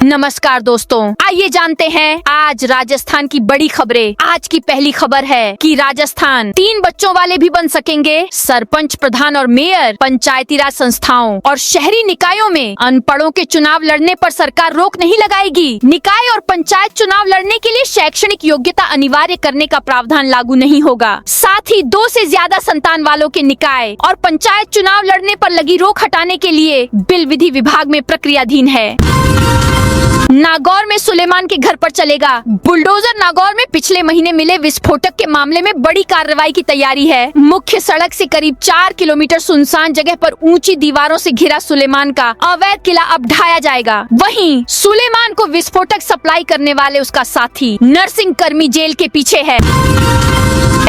नमस्कार दोस्तों, आइए जानते हैं आज राजस्थान की बड़ी खबरें। आज की पहली खबर है कि राजस्थान 3 बच्चों वाले भी बन सकेंगे। सरपंच, प्रधान और मेयर पंचायती राज संस्थाओं और शहरी निकायों में अनपढ़ों के चुनाव लड़ने पर सरकार रोक नहीं लगाएगी। निकाय और पंचायत चुनाव लड़ने के लिए शैक्षणिक योग्यता अनिवार्य करने का प्रावधान लागू नहीं होगा। साथ ही 2 से ज्यादा संतान वालों के निकाय और पंचायत चुनाव लड़ने पर लगी रोक हटाने के लिए बिल विधि विभाग में प्रक्रियाधीन है। नागौर में सुलेमान के घर पर चलेगा बुलडोजर। नागौर में पिछले महीने मिले विस्फोटक के मामले में बड़ी कार्रवाई की तैयारी है। मुख्य सड़क से करीब 4 किलोमीटर सुनसान जगह पर ऊंची दीवारों से घिरा सुलेमान का अवैध किला अब ढाया जाएगा। वहीं सुलेमान को विस्फोटक सप्लाई करने वाले उसका साथी नर्सिंग कर्मी जेल के पीछे है।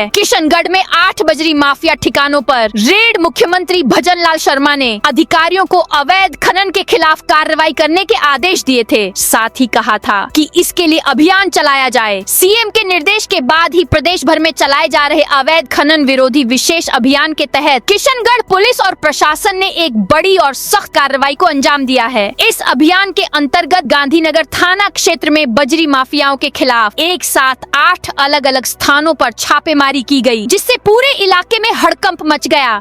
किशनगढ़ में 8 बजरी माफिया ठिकानों पर रेड। मुख्यमंत्री भजन लाल शर्मा ने अधिकारियों को अवैध खनन के खिलाफ कार्रवाई करने के आदेश दिए थे। साथ ही कहा था कि इसके लिए अभियान चलाया जाए। सीएम के निर्देश के बाद ही प्रदेश भर में चलाए जा रहे अवैध खनन विरोधी विशेष अभियान के तहत किशनगढ़ पुलिस और प्रशासन ने एक बड़ी और सख्त कार्रवाई को अंजाम दिया है। इस अभियान के अंतर्गत गांधीनगर थाना क्षेत्र में बजरी माफियाओं के खिलाफ एक साथ 8 अलग अलग स्थानों पर छापेमारी की गई, जिससे पूरे इलाके में हड़कंप मच गया।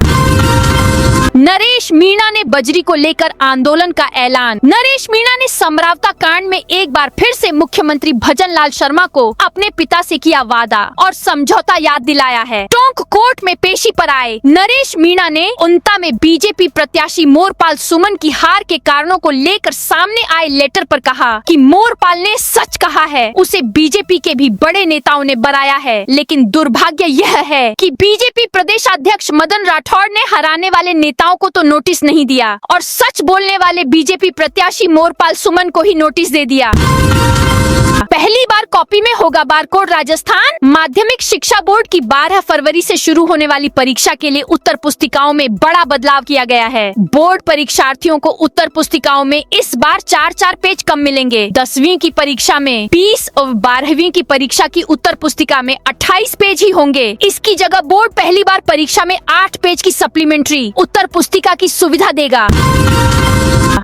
नरेश मीणा ने बजरी को लेकर आंदोलन का ऐलान। नरेश मीणा ने समरावता कांड में एक बार फिर से मुख्यमंत्री भजन लाल शर्मा को अपने पिता से किया वादा और समझौता याद दिलाया है। टोंक कोर्ट में पेशी पर आए नरेश मीणा ने उनता में बीजेपी प्रत्याशी मोरपाल सुमन की हार के कारणों को लेकर सामने आए लेटर पर कहा कि मोरपाल ने सच कहा है। उसे बीजेपी के भी बड़े नेताओं ने बराया है, लेकिन दुर्भाग्य यह है कि बीजेपी प्रदेशाध्यक्ष मदन राठौड़ ने हराने वाले नेताओं को तो नोटिस नहीं दिया और सच बोलने वाले बीजेपी प्रत्याशी मोरपाल सुमन को ही नोटिस दे दिया। पहली बार कॉपी में होगा बारकोड। राजस्थान माध्यमिक शिक्षा बोर्ड की 12 फरवरी से शुरू होने वाली परीक्षा के लिए उत्तर पुस्तिकाओं में बड़ा बदलाव किया गया है। बोर्ड परीक्षार्थियों को उत्तर पुस्तिकाओं में इस बार 4-4 पेज कम मिलेंगे। 10वीं की परीक्षा में 20 और 12वीं की परीक्षा की उत्तर पुस्तिका में 28 पेज ही होंगे। इसकी जगह बोर्ड पहली बार परीक्षा में 8 पेज की सप्लीमेंट्री उत्तर पुस्तिका की सुविधा देगा।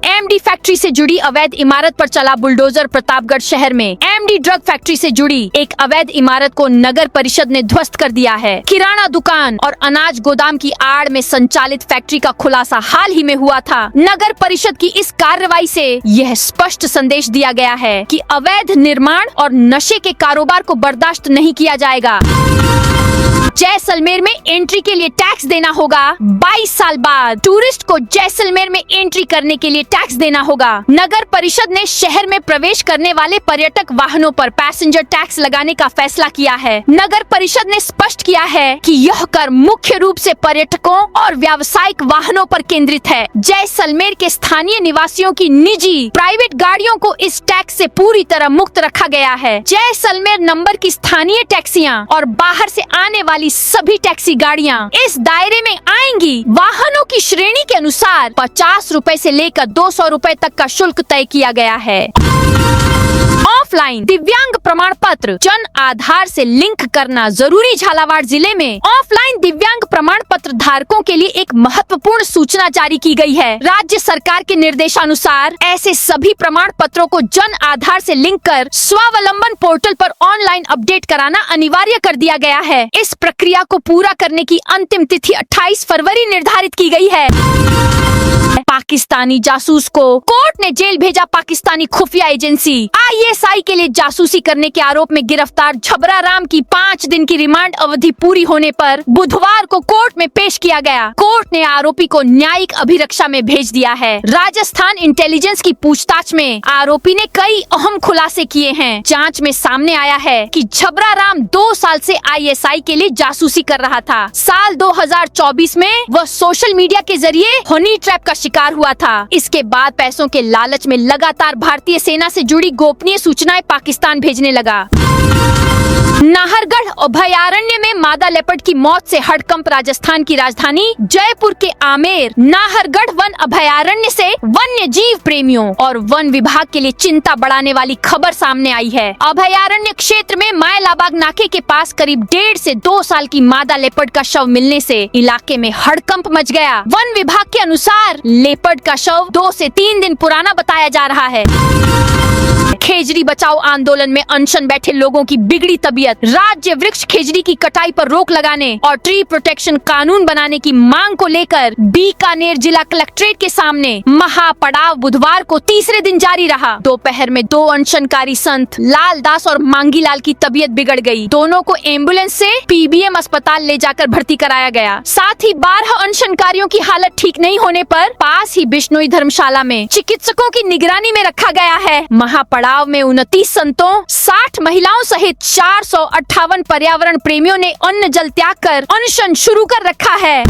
एमडी फैक्ट्री से जुड़ी अवैध इमारत पर चला बुलडोजर। प्रतापगढ़ शहर में एमडी ड्रग फैक्ट्री से जुड़ी एक अवैध इमारत को नगर परिषद ने ध्वस्त कर दिया है। किराना दुकान और अनाज गोदाम की आड़ में संचालित फैक्ट्री का खुलासा हाल ही में हुआ था। नगर परिषद की इस कार्रवाई से यह स्पष्ट संदेश दिया गया है कि अवैध निर्माण और नशे के कारोबार को बर्दाश्त नहीं किया जाएगा। जैसलमेर में एंट्री के लिए टैक्स देना होगा। 22 साल बाद टूरिस्ट को जैसलमेर में एंट्री करने के लिए टैक्स देना होगा। नगर परिषद ने शहर में प्रवेश करने वाले पर्यटक वाहनों पर पैसेंजर टैक्स लगाने का फैसला किया है। नगर परिषद ने स्पष्ट किया है कि यह कर मुख्य रूप से पर्यटकों और व्यावसायिक वाहनों पर केंद्रित है। जैसलमेर के स्थानीय निवासियों की निजी प्राइवेट गाड़ियों को इस टैक्स से पूरी तरह मुक्त रखा गया है। जैसलमेर नंबर की स्थानीय टैक्सियां और बाहर से आने वाली सभी टैक्सी गाड़ियां इस दायरे में आएंगी। वाहनों की श्रेणी के अनुसार 50 रुपए से लेकर 200 रुपए तक का शुल्क तय किया गया है। ऑफलाइन दिव्यांग प्रमाण पत्र जन आधार से लिंक करना जरूरी। झालावाड़ जिले में ऑफलाइन दिव्यांग प्रमाण पत्र धारकों के लिए एक महत्वपूर्ण सूचना जारी की गई है। राज्य सरकार के निर्देशानुसार ऐसे सभी प्रमाण पत्रों को जन आधार से लिंक कर स्वावलंबन पोर्टल पर ऑनलाइन अपडेट कराना अनिवार्य कर दिया गया है। इस प्रक्रिया को पूरा करने की अंतिम तिथि 28 फरवरी निर्धारित की गई है। पाकिस्तानी जासूस को कोर्ट ने जेल भेजा। पाकिस्तानी खुफिया एजेंसी आईएसआई के लिए जासूसी करने के आरोप में गिरफ्तार झबरा राम की 5 दिन की रिमांड अवधि पूरी होने पर बुधवार को कोर्ट में पेश किया गया। कोर्ट ने आरोपी को न्यायिक अभिरक्षा में भेज दिया है। राजस्थान इंटेलिजेंस की पूछताछ में आरोपी ने कई अहम खुलासे किए हैं। जांच में सामने आया है कि झबरा राम 2 साल से आईएसआई के लिए जासूसी कर रहा था। साल 2024 में वह सोशल मीडिया के जरिए हनी ट्रैप का शिकार हुआ था। इसके बाद पैसों के लालच में लगातार भारतीय सेना से जुड़ी गोपनीय सूचनाएं पाकिस्तान भेजने लगा। नाहरगढ़ अभयारण्य में मादा लेपर्ड की मौत से हड़कंप राजस्थान की राजधानी जयपुर के आमेर नाहरगढ़ वन अभयारण्य से वन्य जीव प्रेमियों और वन विभाग के लिए चिंता बढ़ाने वाली खबर सामने आई है। अभयारण्य क्षेत्र में मायलाबाग नाके के पास करीब 1.5 से 2 साल की मादा लेपर्ड का शव मिलने से इलाके में हड़कंप मच गया। वन विभाग के अनुसार लेपर्ड का शव 2 से 3 दिन पुराना बताया जा रहा है। खेजड़ी बचाओ आंदोलन में अनशन बैठे लोगों की बिगड़ी तबीयत, राज्य वृक्ष खेजड़ी की कटाई पर रोक लगाने और ट्री प्रोटेक्शन कानून बनाने की मांग को लेकर बीकानेर जिला कलेक्ट्रेट के सामने महापड़ाव बुधवार को तीसरे दिन जारी रहा। दोपहर में 2 अनशनकारी संत लाल दास और मांगीलाल की तबीयत बिगड़ गई। दोनों को एम्बुलेंस से पीबीएम अस्पताल ले जाकर भर्ती कराया गया। साथ ही 12 अनशनकारियों की हालत ठीक नहीं होने पर पास ही बिश्नोई धर्मशाला में चिकित्सकों की निगरानी में रखा गया है। महापड़ाव में 29 संतों, 60 महिलाओं सहित 458 पर्यावरण प्रेमियों ने अन्न जल त्याग कर अनशन शुरू कर रखा है।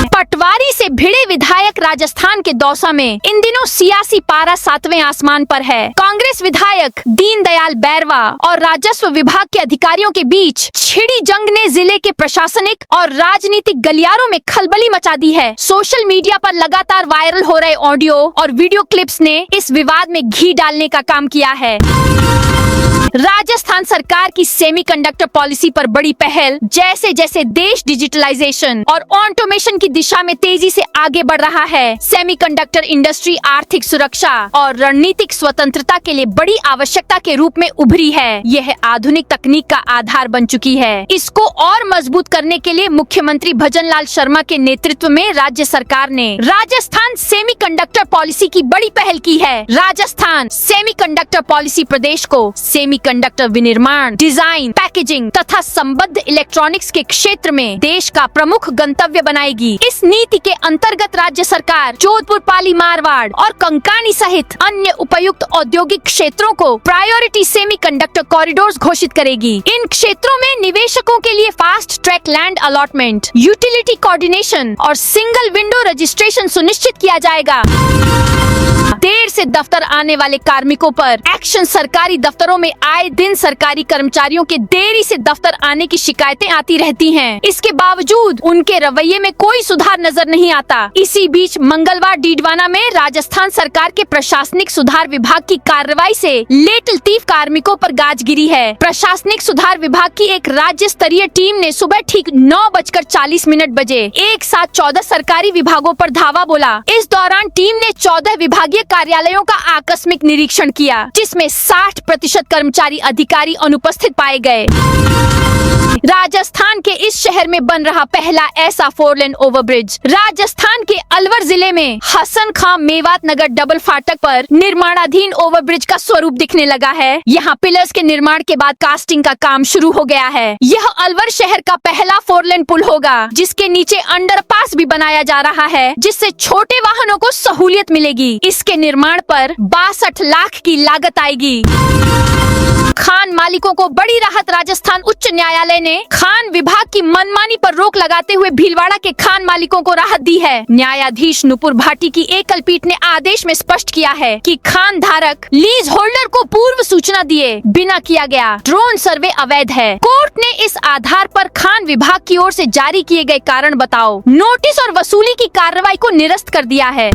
पटवारी से भिड़े विधायक राजस्थान के दौसा में इन दिनों सियासी पारा 7वें आसमान पर है। कांग्रेस विधायक दीनदयाल बैरवा और राजस्व विभाग के अधिकारियों के बीच छिड़ी जंग ने जिले के प्रशासनिक और राजनीतिक गलियारों में खलबली मचा दी है। सोशल मीडिया पर लगातार वायरल हो रहे ऑडियो और वीडियो क्लिप्स ने इस विवाद में घी डालने का काम किया है। राजस्थान सरकार की सेमीकंडक्टर पॉलिसी पर बड़ी पहल। जैसे जैसे देश डिजिटलाइजेशन और ऑटोमेशन की दिशा में तेजी से आगे बढ़ रहा है, सेमीकंडक्टर इंडस्ट्री आर्थिक सुरक्षा और रणनीतिक स्वतंत्रता के लिए बड़ी आवश्यकता के रूप में उभरी है। यह आधुनिक तकनीक का आधार बन चुकी है। इसको और मजबूत करने के लिए मुख्यमंत्री भजनलाल शर्मा के नेतृत्व में राज्य सरकार ने राजस्थान सेमीकंडक्टर पॉलिसी की बड़ी पहल की है। राजस्थान सेमीकंडक्टर पॉलिसी प्रदेश को सेमीकंडक्टर विनिर्माण, डिजाइन, पैकेजिंग तथा संबद्ध इलेक्ट्रॉनिक्स के क्षेत्र में देश का प्रमुख गंतव्य बनाएगी। इस नीति के अंतर्गत राज्य सरकार जोधपुर, पाली, मारवाड़ और कंकानी सहित अन्य उपयुक्त औद्योगिक क्षेत्रों को प्रायोरिटी सेमीकंडक्टर कॉरिडोर्स घोषित करेगी। इन क्षेत्रों में निवेशकों के लिए fast track land allotment, utility coordination और सिंगल विंडो रजिस्ट्रेशन सुनिश्चित किया जाएगा। देर से दफ्तर आने वाले कार्मिकों पर एक्शन। सरकारी दफ्तरों में आए दिन सरकारी कर्मचारियों के देरी से दफ्तर आने की शिकायतें आती रहती हैं। इसके बावजूद उनके रवैये में कोई सुधार नजर नहीं आता। इसी बीच मंगलवार डीडवाना में राजस्थान सरकार के प्रशासनिक सुधार विभाग की कार्रवाई से लेट लतीफ कार्मिकों पर गाज गिरी है। प्रशासनिक सुधार विभाग की एक राज्य स्तरीय टीम ने सुबह ठीक 9:40 बजे एक साथ 14 सरकारी विभागों पर धावा बोला। इस दौरान टीम ने 14 विभागीय कार्यालयों का आकस्मिक निरीक्षण किया, जिसमें 60% कर्मचारी अधिकारी अनुपस्थित पाए गए। राजस्थान के इस शहर में बन रहा पहला ऐसा 4 लेन ओवरब्रिज। राजस्थान के अलवर जिले में हसन खां मेवात नगर डबल फाटक पर निर्माणाधीन ओवरब्रिज का स्वरूप दिखने लगा है। यहाँ पिलर्स के निर्माण के बाद कास्टिंग का काम शुरू हो गया है। यह अलवर शहर का पहला 4 लेन पुल होगा, जिसके नीचे अंडरपास भी बनाया जा रहा है, जिससे छोटे वाहनों को सहूलियत मिलेगी। इसके निर्माण पर 62 लाख की लागत आएगी। खान मालिकों को बड़ी राहत। राजस्थान उच्च न्यायालय ने खान विभाग की मनमानी पर रोक लगाते हुए भीलवाड़ा के खान मालिकों को राहत दी है। न्यायाधीश नुपुर भाटी की एकल पीठ ने आदेश में स्पष्ट किया है कि खान धारक लीज होल्डर को पूर्व सूचना दिए बिना किया गया ड्रोन सर्वे अवैध है। कोर्ट ने इस आधार पर खान विभाग की ओर से जारी किए गए कारण बताओ नोटिस और वसूली की कार्रवाई को निरस्त कर दिया है।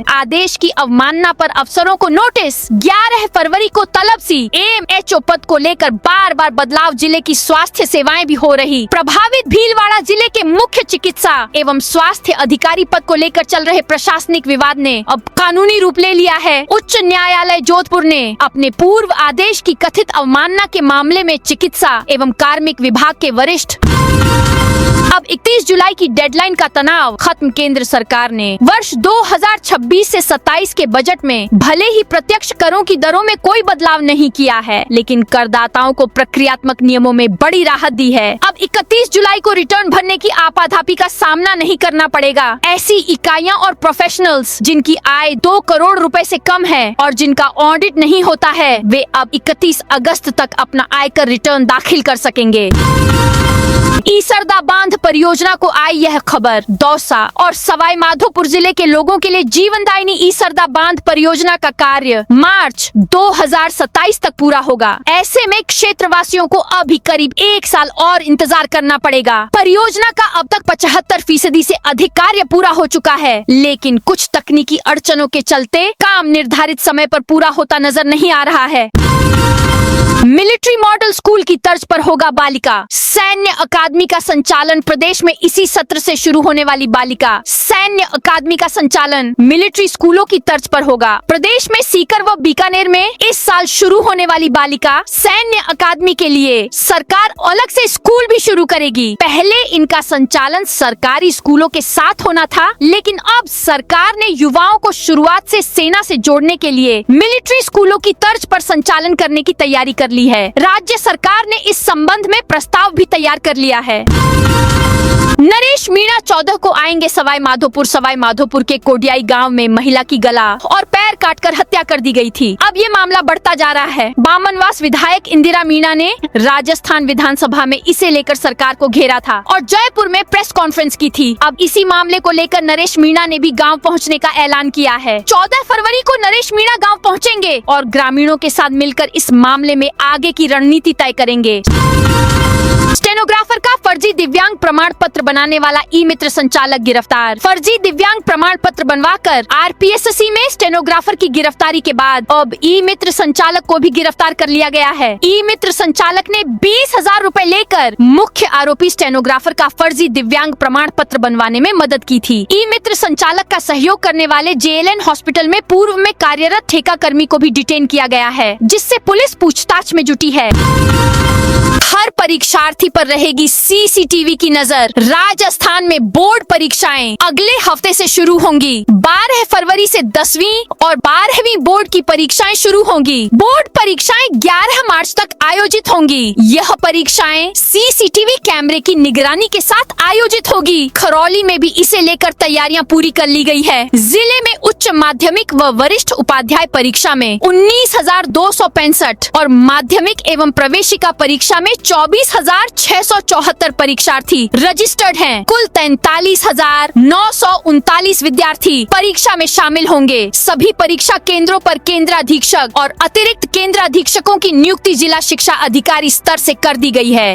आदेश की अवमानना पर अफसरों को नोटिस। 11 फरवरी को तलब सी एएमएचओ पद को लेकर बार बार बदलाव। जिले की स्वास्थ्य सेवाएं भी हो रही प्रभावित। भीलवाड़ा जिले के मुख्य चिकित्सा एवं स्वास्थ्य अधिकारी पद को लेकर चल रहे प्रशासनिक विवाद ने अब कानूनी रूप ले लिया है। उच्च न्यायालय जोधपुर ने अपने पूर्व आदेश की कथित अवमानना के मामले में चिकित्सा एवं कार्मिक विभाग के वरिष्ठ अब 31 जुलाई की डेडलाइन का तनाव खत्म। केंद्र सरकार ने वर्ष 2026 से 27 के बजट में भले ही प्रत्यक्ष करों की दरों में कोई बदलाव नहीं किया है, लेकिन करदाताओं को प्रक्रियात्मक नियमों में बड़ी राहत दी है। अब 31 जुलाई को रिटर्न भरने की आपाधापी का सामना नहीं करना पड़ेगा। ऐसी इकाइयां और प्रोफेशनल्स जिनकी आय 2 करोड़ रुपए से कम है और जिनका ऑडिट नहीं होता है, वे अब 31 अगस्त तक अपना आयकर रिटर्न दाखिल कर सकेंगे। ईसरदा बांध परियोजना को आई यह खबर। दौसा और सवाई माधोपुर जिले के लोगों के लिए जीवनदायिनी ईसरदा बांध परियोजना का कार्य मार्च 2027 तक पूरा होगा। ऐसे में क्षेत्रवासियों को अभी करीब 1 साल और इंतजार करना पड़ेगा। परियोजना का अब तक 75% से अधिक कार्य पूरा हो चुका है, लेकिन कुछ तकनीकी अड़चनों के चलते काम निर्धारित समय पर पूरा होता नजर नहीं आ रहा है। मिलिट्री मॉडल स्कूल की तर्ज पर होगा बालिका सैन्य अकादमी का संचालन। प्रदेश में इसी सत्र से शुरू होने वाली बालिका सैन्य अकादमी का संचालन मिलिट्री स्कूलों की तर्ज पर होगा। प्रदेश में सीकर व बीकानेर में इस साल शुरू होने वाली बालिका सैन्य अकादमी के लिए सरकार अलग से स्कूल भी शुरू करेगी। पहले इनका संचालन सरकारी स्कूलों के साथ होना था, लेकिन अब सरकार ने युवाओं को शुरुआत से सेना से जोड़ने के लिए मिलिट्री स्कूलों की तर्ज पर संचालन करने की तैयारी कर ली है। राज्य सरकार ने इस संबंध में प्रस्ताव भी तैयार कर लिया है। नरेश मीणा 14 को आएंगे सवाई माधोपुर। सवाई माधोपुर के कोडियाई गांव में महिला की गला और पैर काटकर हत्या कर दी गई थी। अब ये मामला बढ़ता जा रहा है। बामनवास विधायक इंदिरा मीणा ने राजस्थान विधानसभा में इसे लेकर सरकार को घेरा था और जयपुर में प्रेस कॉन्फ्रेंस की थी। अब इसी मामले को लेकर नरेश मीणा ने भी गाँव पहुँचने का ऐलान किया है। 14 फरवरी को नरेश मीणा गाँव पहुँचेंगे और ग्रामीणों के साथ मिलकर इस मामले में आगे की रणनीति तय करेंगे। स्टेनोग्राफर का फर्जी दिव्यांग प्रमाण पत्र बनाने वाला ई मित्र संचालक गिरफ्तार। फर्जी दिव्यांग प्रमाण पत्र बनवाकर आरपीएससी में स्टेनोग्राफर की गिरफ्तारी के बाद अब ई मित्र संचालक को भी गिरफ्तार कर लिया गया है। ई मित्र संचालक ने 20,000 रुपए लेकर मुख्य आरोपी स्टेनोग्राफर का फर्जी दिव्यांग प्रमाण पत्र बनवाने में मदद की थी। ई मित्र संचालक का सहयोग करने वाले JLN हॉस्पिटल में पूर्व में कार्यरत ठेका कर्मी को भी डिटेन किया गया है, जिससे पुलिस पूछताछ में जुटी है। हर परीक्षार्थी पर रहेगी सीसीटीवी की नजर। राजस्थान में बोर्ड परीक्षाएं अगले हफ्ते से शुरू होंगी। 12 फरवरी से 10वीं और 12वीं बोर्ड की परीक्षाएं शुरू होंगी। बोर्ड परीक्षाएं 11 मार्च तक आयोजित होंगी। यह परीक्षाएं सीसीटीवी कैमरे की निगरानी के साथ आयोजित होगी। खरौली में भी इसे लेकर तैयारियां पूरी कर ली गई है। जिले में उच्च माध्यमिक व वरिष्ठ उपाध्याय परीक्षा में 19,265 और माध्यमिक एवं प्रवेशिका परीक्षा में 24,674 परीक्षार्थी रजिस्टर्ड हैं। कुल 43,939 विद्यार्थी परीक्षा में शामिल होंगे। सभी परीक्षा केंद्रों पर केंद्राधीक्षक और अतिरिक्त केंद्राधीक्षकों की नियुक्ति जिला शिक्षा अधिकारी स्तर से कर दी गई है।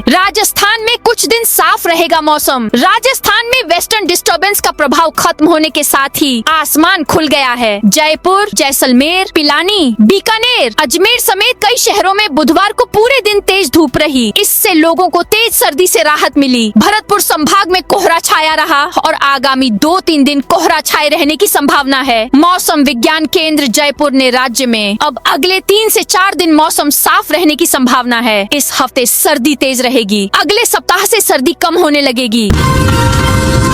राजस्थान में कुछ दिन साफ रहेगा मौसम। राजस्थान में वेस्टर्न डिस्टर्बेंस का प्रभाव खत्म होने के साथ ही आसमान खुल गया है। जयपुर, जैसलमेर, पिलानी, बीकानेर, अजमेर समेत कई शहरों में बुधवार को पूरे दिन तेज धूप रही। इससे लोगों को तेज सर्दी से राहत मिली। भरतपुर संभाग में कोहरा छाया रहा और आगामी 2-3 दिन कोहरा छाए रहने की संभावना है। मौसम विज्ञान केंद्र जयपुर ने राज्य में अब अगले 3 से 4 दिन मौसम साफ रहने की संभावना है। इस हफ्ते सर्दी तेज रहेगी। अगले सप्ताह से सर्दी कम होने लगेगी।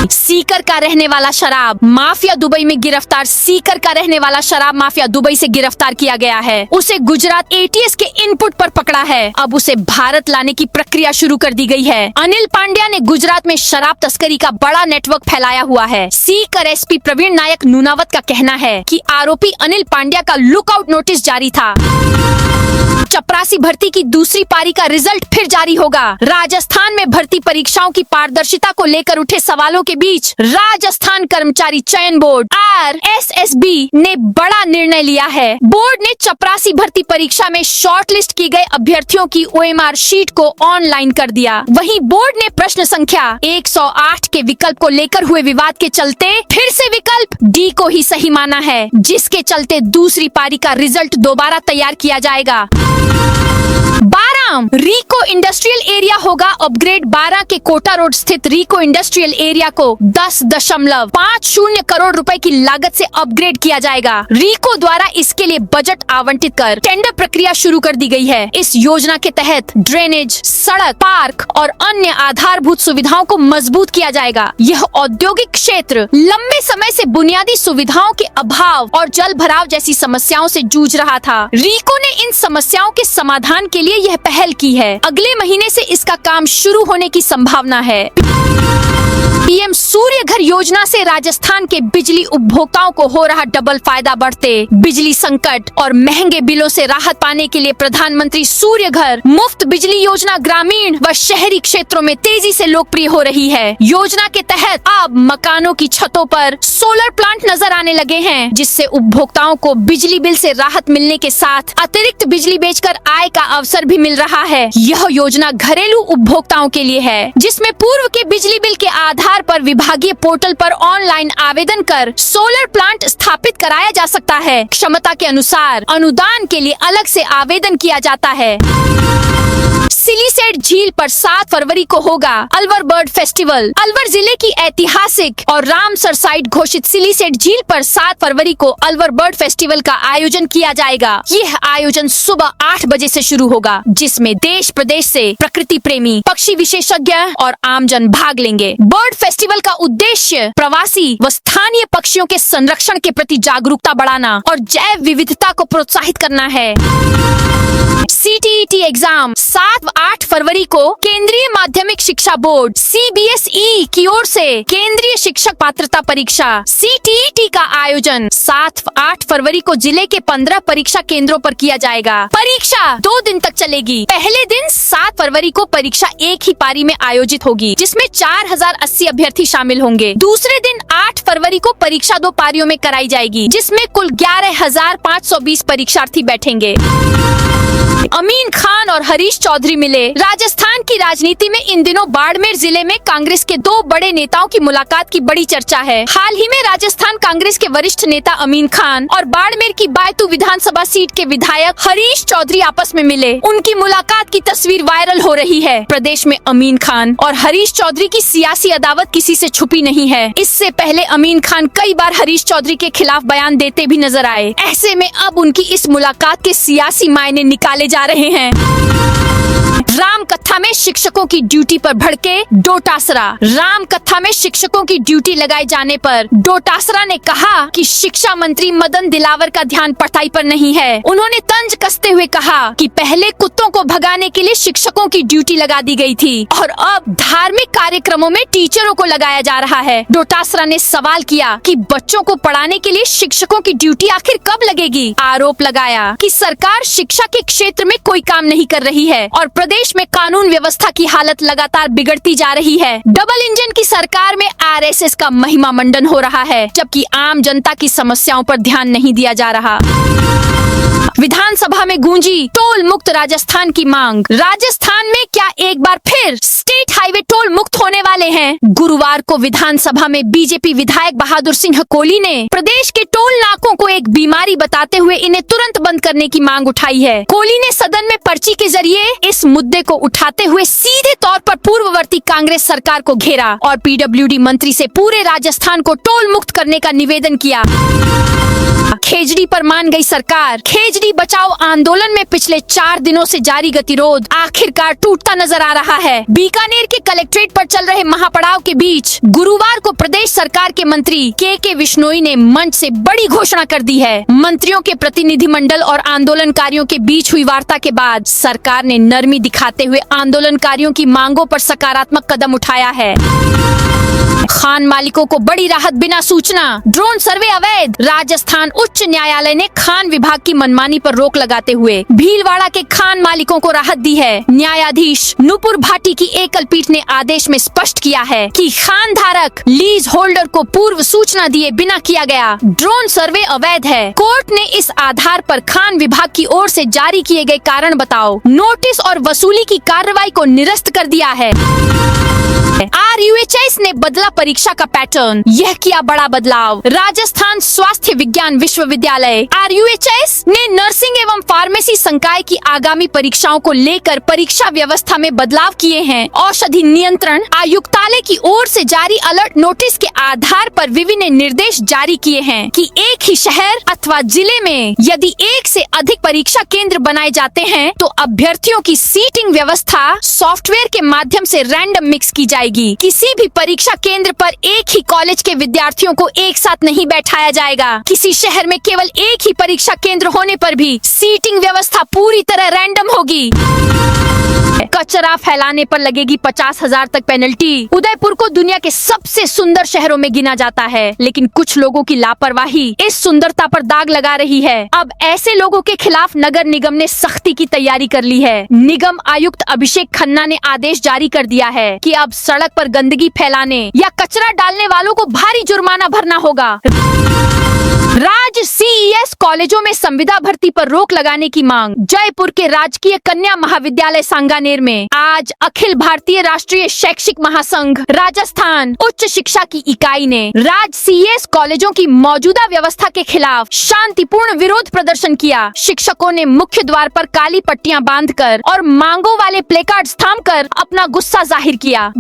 सीकर का रहने वाला शराब माफिया दुबई में गिरफ्तार। सीकर का रहने वाला शराब माफिया दुबई से गिरफ्तार किया गया है। उसे गुजरात ATS के इनपुट पर पकड़ा है। अब उसे भारत लाने की प्रक्रिया शुरू कर दी गई है। अनिल पांड्या ने गुजरात में शराब तस्करी का बड़ा नेटवर्क फैलाया हुआ है। सीकर SP प्रवीण नायक नूनावत का कहना है कि आरोपी अनिल पांड्या का लुकआउट नोटिस जारी था। चपरासी भर्ती की दूसरी पारी का रिजल्ट फिर जारी होगा। राजस्थान में भर्ती परीक्षाओं की पारदर्शिता को लेकर उठे सवालों के बीच राजस्थान कर्मचारी चयन बोर्ड RSSB ने बड़ा निर्णय लिया है। बोर्ड ने चपरासी भर्ती परीक्षा में शॉर्टलिस्ट किए गए अभ्यर्थियों की OMR शीट को ऑनलाइन कर दिया। वहीं बोर्ड ने प्रश्न संख्या 108 के विकल्प को लेकर हुए विवाद के चलते फिर से विकल्प D को ही सही माना है, जिसके चलते दूसरी पारी का रिजल्ट दोबारा तैयार किया जाएगा। 12 रीको इंडस्ट्रियल एरिया होगा अपग्रेड। 12 के कोटा रोड स्थित रीको इंडस्ट्रियल एरिया को 10.50 करोड़ रुपए की लागत से अपग्रेड किया जाएगा। रीको द्वारा इसके लिए बजट आवंटित कर टेंडर प्रक्रिया शुरू कर दी गई है। इस योजना के तहत ड्रेनेज, सड़क, पार्क और अन्य आधारभूत सुविधाओं को मजबूत किया जाएगा। यह औद्योगिक क्षेत्र लंबे समय से बुनियादी सुविधाओं के अभाव और जल भराव जैसी समस्याओं से जूझ रहा था। रीको ने इन समस्याओं के समाधान के लिए यह पहल की है। अगले महीने से इसका काम शुरू होने की संभावना है। पीएम सूर्य घर योजना से राजस्थान के बिजली उपभोक्ताओं को हो रहा डबल फायदा। बढ़ते बिजली संकट और महंगे बिलों से राहत पाने के लिए प्रधानमंत्री सूर्य घर मुफ्त बिजली योजना ग्रामीण व शहरी क्षेत्रों में तेजी से लोकप्रिय हो रही है। योजना के तहत अब मकानों की छतों पर सोलर प्लांट नजर आने लगे हैं, जिससे उपभोक्ताओं को बिजली बिल से राहत मिलने के साथ अतिरिक्त बिजली बेचकर आय का अवसर भी मिल रहा है। यह योजना घरेलू उपभोक्ताओं के लिए है, जिसमें पूर्व के बिजली बिल के आधार पर विभागीय पोर्टल पर ऑनलाइन आवेदन कर सोलर प्लांट स्थापित कराया जा सकता है। क्षमता के अनुसार अनुदान के लिए अलग से आवेदन किया जाता है। सिलीसेट झील पर 7 फरवरी को होगा अलवर बर्ड फेस्टिवल। अलवर जिले की ऐतिहासिक और रामसर साइट घोषित सिलीसेट झील पर 7 फरवरी को अलवर बर्ड फेस्टिवल का आयोजन किया जाएगा। यह आयोजन सुबह 8 बजे से शुरू होगा, जिसमें देश प्रदेश से प्रकृति प्रेमी, पक्षी विशेषज्ञ और आमजन भाग लेंगे। बर्ड फेस्टिवल का उद्देश्य प्रवासी व स्थानीय पक्षियों के संरक्षण के प्रति जागरूकता बढ़ाना और जैव विविधता को प्रोत्साहित करना है। CTET एग्जाम 7 व 8 फरवरी को केंद्रीय माध्यमिक शिक्षा बोर्ड CBSE की ओर से केंद्रीय शिक्षक पात्रता परीक्षा CTET का आयोजन 7 व 8 फरवरी को जिले के 15 परीक्षा केंद्रों पर किया जाएगा। परीक्षा 2 दिन तक चलेगी। पहले दिन 7 फरवरी को परीक्षा एक ही पारी में आयोजित होगी, जिसमें 4080 अभ्यर्थी शामिल होंगे। दूसरे दिन 8 फरवरी को परीक्षा 2 पारियों में कराई जाएगी, जिसमें कुल 11,520 परीक्षार्थी बैठेंगे। अमीन खान और हरीश चौधरी मिले। राजस्थान की राजनीति में इन दिनों बाड़मेर जिले में कांग्रेस के 2 बड़े नेताओं की मुलाकात की बड़ी चर्चा है। हाल ही में राजस्थान कांग्रेस के वरिष्ठ नेता अमीन खान और बाड़मेर की बायतू विधानसभा सीट के विधायक हरीश चौधरी आपस में मिले। उनकी मुलाकात की तस्वीर वायरल हो रही है। प्रदेश में अमीन खान और हरीश चौधरी की सियासी अदावत किसी से छुपी नहीं है। इससे पहले अमीन खान कई बार हरीश चौधरी के खिलाफ बयान देते भी नजर आए। ऐसे में अब उनकी इस मुलाकात के सियासी मायने निकाले जा रहे हैं। राम कथा में शिक्षकों की ड्यूटी पर भड़के डोटासरा। राम कथा में शिक्षकों की ड्यूटी लगाए जाने पर डोटासरा ने कहा कि शिक्षा मंत्री मदन दिलावर का ध्यान पढ़ाई पर नहीं है। उन्होंने तंज कसते हुए कहा कि पहले कुत्तों को भगाने के लिए शिक्षकों की ड्यूटी लगा दी गई थी और अब धार्मिक कार्यक्रमों में टीचरों को लगाया जा रहा है। डोटासरा ने सवाल किया कि बच्चों को पढ़ाने के लिए शिक्षकों की ड्यूटी आखिर कब लगेगी। आरोप लगाया कि सरकार शिक्षा के क्षेत्र में कोई काम नहीं कर रही है और प्रदेश में कानून व्यवस्था की हालत लगातार बिगड़ती जा रही है। डबल इंजन की सरकार में RSS का महिमा मंडन हो रहा है, जबकि आम जनता की समस्याओं पर ध्यान नहीं दिया जा रहा। विधानसभा में गूंजी टोल मुक्त राजस्थान की मांग। राजस्थान में क्या एक बार फिर स्टेट हाईवे टोल मुक्त होने वाले हैं? गुरुवार को विधानसभा में बीजेपी विधायक बहादुर सिंह कोहली ने प्रदेश के टोल नाकों को एक बीमारी बताते हुए इन्हें तुरंत बंद करने की मांग उठाई है। कोहली ने सदन में पर्ची के जरिए इस मुद्दे को उठाते हुए सीधे तौर पर पूर्ववर्ती कांग्रेस सरकार को घेरा और PWD मंत्री से पूरे राजस्थान को टोल मुक्त करने का निवेदन किया। खेजड़ी पर मान गई सरकार। खेजड़ी बचाओ आंदोलन में पिछले 4 दिनों से जारी गतिरोध आखिरकार टूटता नजर आ रहा है। बीकानेर के कलेक्ट्रेट पर चल रहे महापड़ाव के बीच गुरुवार को प्रदेश सरकार के मंत्री के विश्नोई ने मंच से बड़ी घोषणा कर दी है। मंत्रियों के प्रतिनिधिमंडल और आंदोलनकारियों के बीच हुई वार्ता के बाद सरकार ने नरमी दिखाते हुए आंदोलनकारियों की मांगों पर सकारात्मक कदम उठाया है। खान मालिकों को बड़ी राहत बिना सूचना। ड्रोन सर्वे अवैध। राजस्थान उच्च न्यायालय ने खान विभाग की मनमानी पर रोक लगाते हुए भीलवाड़ा के खान मालिकों को राहत दी है। न्यायाधीश नुपुर भाटी की एकल पीठ ने आदेश में स्पष्ट किया है कि खान धारक लीज होल्डर को पूर्व सूचना दिए बिना किया गया ड्रोन सर्वे अवैध है। कोर्ट ने इस आधार पर खान विभाग की ओर से जारी किए गए कारण बताओ नोटिस और वसूली की कार्रवाई को निरस्त कर दिया है। RUHS ने बदला परीक्षा का पैटर्न। यह किया बड़ा बदलाव। राजस्थान स्वास्थ्य विज्ञान विश्वविद्यालय RUHS ने नर्सिंग एवं फार्मेसी संकाय की आगामी परीक्षाओं को लेकर परीक्षा व्यवस्था में बदलाव किए हैं। औषधि नियंत्रण आयुक्तालय की ओर से जारी अलर्ट नोटिस के आधार पर विभिन्न निर्देश जारी किए हैं कि एक ही शहर अथवा जिले में यदि 1 से अधिक परीक्षा केंद्र बनाए जाते हैं तो अभ्यर्थियों की सीटिंग व्यवस्था सॉफ्टवेयर के माध्यम से रैंडम मिक्स की जाएगी। किसी भी परीक्षा केंद्र पर एक ही कॉलेज के विद्यार्थियों को एक साथ नहीं बैठाया जाएगा। किसी शहर में केवल एक ही परीक्षा केंद्र होने पर भी सीटिंग व्यवस्था पूरी तरह रैंडम होगी। कचरा फैलाने पर लगेगी 50,000 तक पेनल्टी। उदयपुर को दुनिया के सबसे सुंदर शहरों में गिना जाता है, लेकिन कुछ लोगों की लापरवाही इस सुंदरता पर दाग लगा रही है। अब ऐसे लोगों के खिलाफ नगर निगम ने सख्ती की तैयारी कर ली है। निगम आयुक्त अभिषेक खन्ना ने आदेश जारी कर दिया है कि अब सड़क पर गंदगी फैलाने या कचरा डालने वालों को भारी जुर्माना भरना होगा। राज्य CES कॉलेजों में संविदा भर्ती पर रोक लगाने की मांग। जयपुर के राजकीय कन्या महाविद्यालय सांगानेर में आज अखिल भारतीय राष्ट्रीय शैक्षिक महासंघ राजस्थान उच्च शिक्षा की इकाई ने राज्य CES कॉलेजों की मौजूदा व्यवस्था के खिलाफ शांतिपूर्ण विरोध प्रदर्शन किया। शिक्षकों ने मुख्य द्वार पर काली पट्टियां बांधकर और मांगों वाले प्लेकार्ड्स थामकर अपना गुस्सा जाहिर किया।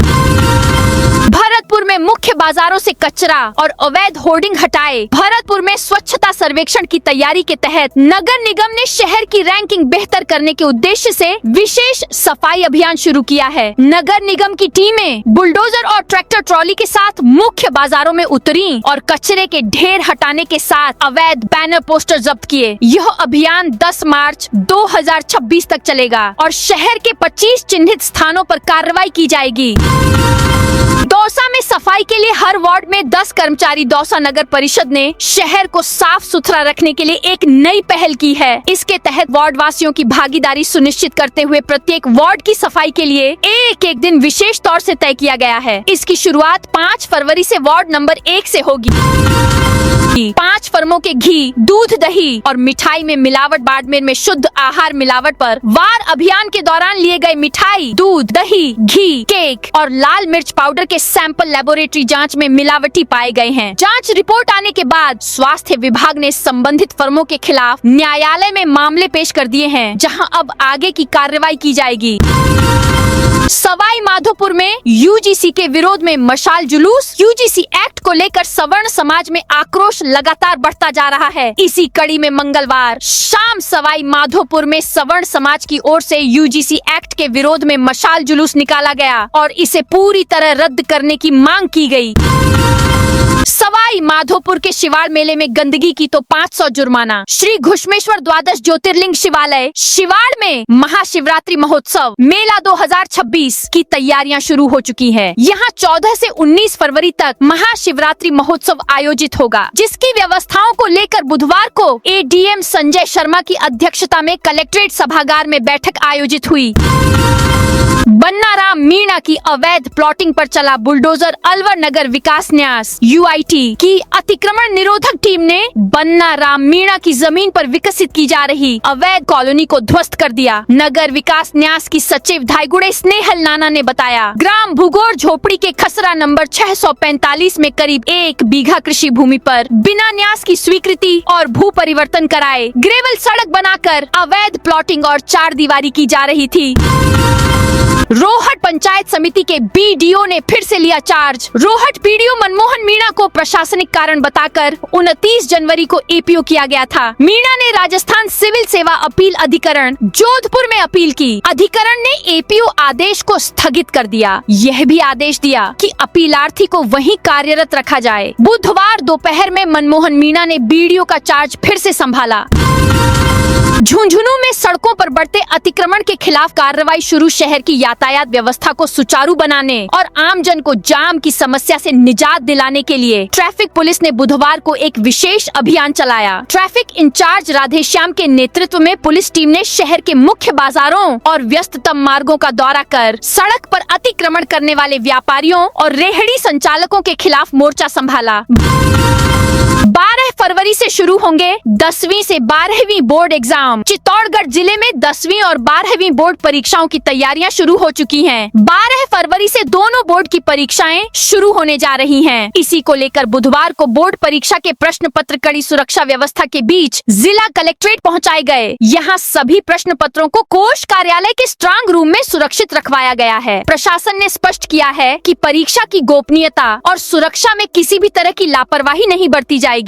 भरतपुर में मुख्य बाजारों से कचरा और अवैध होर्डिंग हटाए। भरतपुर में स्वच्छता सर्वेक्षण की तैयारी के तहत नगर निगम ने शहर की रैंकिंग बेहतर करने के उद्देश्य से विशेष सफाई अभियान शुरू किया है। नगर निगम की टीमें बुलडोजर और ट्रैक्टर ट्रॉली के साथ मुख्य बाजारों में उतरी और कचरे के ढेर हटाने के साथ अवैध बैनर पोस्टर जब्त किए। यह अभियान 10 मार्च 2026 तक चलेगा और शहर के 25 चिन्हित स्थानों पर कार्रवाई की जाएगी। दौसा में सफाई के लिए हर वार्ड में 10 कर्मचारी। दौसा नगर परिषद ने शहर को साफ सुथरा रखने के लिए एक नई पहल की है। इसके तहत वार्ड वासियों की भागीदारी सुनिश्चित करते हुए प्रत्येक वार्ड की सफाई के लिए एक दिन विशेष तौर से तय किया गया है। इसकी शुरुआत 5 फरवरी से वार्ड नंबर 1 से होगी। 5 फर्मों के घी, दूध, दही और मिठाई में मिलावट। बाड़मेर में शुद्ध आहार मिलावट पर वार अभियान के दौरान लिए गए मिठाई, दूध, दही, घी, केक और लाल मिर्च पाउडर के सैंपल लेबोरेटरी जांच में मिलावटी पाए गए हैं। जांच रिपोर्ट आने के बाद स्वास्थ्य विभाग ने संबंधित फर्मों के खिलाफ न्यायालय में मामले पेश कर दिए हैं, जहां अब आगे की कार्रवाई की जाएगी। सवाई माधोपुर में UGC के विरोध में मशाल जुलूस। UGC एक्ट को लेकर सवर्ण समाज में आक्रोश लगातार बढ़ता जा रहा है। इसी कड़ी में मंगलवार शाम सवाई माधोपुर में सवर्ण समाज की ओर से UGC एक्ट के विरोध में मशाल जुलूस निकाला गया और इसे पूरी तरह रद्द करने की मांग की गई। सवाई माधोपुर के शिवाड़ मेले में गंदगी की तो 500 जुर्माना। श्री घुश्मेश्वर द्वादश ज्योतिर्लिंग शिवालय शिवाड़ में महाशिवरात्रि महोत्सव मेला 2026 की तैयारियां शुरू हो चुकी हैं। यहाँ 14 से 19 फरवरी तक महाशिवरात्रि महोत्सव आयोजित होगा, जिसकी व्यवस्थाओं को लेकर बुधवार को ADM संजय शर्मा की अध्यक्षता में कलेक्ट्रेट सभागार में बैठक आयोजित हुई। बन्ना राम मीणा की अवैध प्लॉटिंग पर चला बुलडोजर। अलवर नगर विकास न्यास UIT की अतिक्रमण निरोधक टीम ने बन्ना राम मीणा की जमीन पर विकसित की जा रही अवैध कॉलोनी को ध्वस्त कर दिया। नगर विकास न्यास की सचिव धायगुड़े स्नेहल नाना ने बताया, ग्राम भूगोर झोपड़ी के खसरा नंबर 645 में करीब 1 बीघा कृषि भूमि पर बिना न्यास की स्वीकृति और भू परिवर्तन कराए ग्रेवल सड़क बनाकर अवैध प्लॉटिंग और 4 दीवारी की जा रही थी। रोहट पंचायत समिति के BDO ने फिर से लिया चार्ज। रोहट PDO मनमोहन मीणा को प्रशासनिक कारण बताकर 29 जनवरी को APO किया गया था। मीणा ने राजस्थान सिविल सेवा अपील अधिकरण जोधपुर में अपील की। अधिकरण ने APO आदेश को स्थगित कर दिया। यह भी आदेश दिया कि अपीलार्थी को वहीं कार्यरत रखा जाए। बुधवार दोपहर में मनमोहन मीणा ने BDO का चार्ज फिर से संभाला। झुंझुनू में सड़कों पर बढ़ते अतिक्रमण के खिलाफ कार्रवाई शुरू। शहर की यातायात व्यवस्था को सुचारू बनाने और आमजन को जाम की समस्या से निजात दिलाने के लिए ट्रैफिक पुलिस ने बुधवार को एक विशेष अभियान चलाया। ट्रैफिक इंचार्ज राधेश्याम के नेतृत्व में पुलिस टीम ने शहर के मुख्य बाजारों और व्यस्ततम मार्गों का दौरा कर सड़क पर अतिक्रमण करने वाले व्यापारियों और रेहड़ी संचालकों के खिलाफ मोर्चा संभाला। 12 फरवरी से शुरू होंगे 10वीं से 12वीं बोर्ड एग्जाम। चित्तौड़गढ़ जिले में 10वीं और 12वीं बोर्ड परीक्षाओं की तैयारियां शुरू हो चुकी हैं। 12 फरवरी से दोनों बोर्ड की परीक्षाएं शुरू होने जा रही हैं। इसी को लेकर बुधवार को बोर्ड परीक्षा के प्रश्न पत्र कड़ी सुरक्षा व्यवस्था के बीच जिला कलेक्ट्रेट पहुंचाए गए। यहां सभी प्रश्न पत्रों को कोष कार्यालय के स्ट्रांग रूम में सुरक्षित रखवाया गया है। प्रशासन ने स्पष्ट किया है कि परीक्षा की गोपनीयता और सुरक्षा में किसी भी तरह की लापरवाही नहीं बरती जाएगी।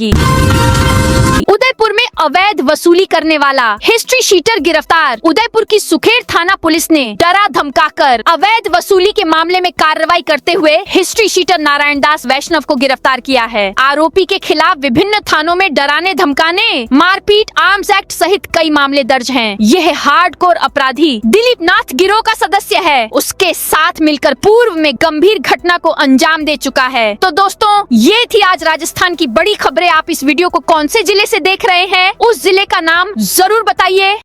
उदयपुर में अवैध वसूली करने वाला हिस्ट्री शीटर गिरफ्तार। उदयपुर की सुखेर थाना पुलिस ने डरा धमकाकर अवैध वसूली के मामले में कार्रवाई करते हुए हिस्ट्री शीटर नारायण दास वैष्णव को गिरफ्तार किया है। आरोपी के खिलाफ विभिन्न थानों में डराने धमकाने, मारपीट, आर्म्स एक्ट सहित कई मामले दर्ज हैं। यह हार्डकोर अपराधी दिलीप नाथ गिरोह का सदस्य है। उसके साथ मिलकर पूर्व में गंभीर घटना को अंजाम दे चुका है। तो दोस्तों, ये थी आज राजस्थान की बड़ी खबरें। आप इस वीडियो को कौन से जिले से देख रहे हैं, उस जिले का नाम जरूर बताइए।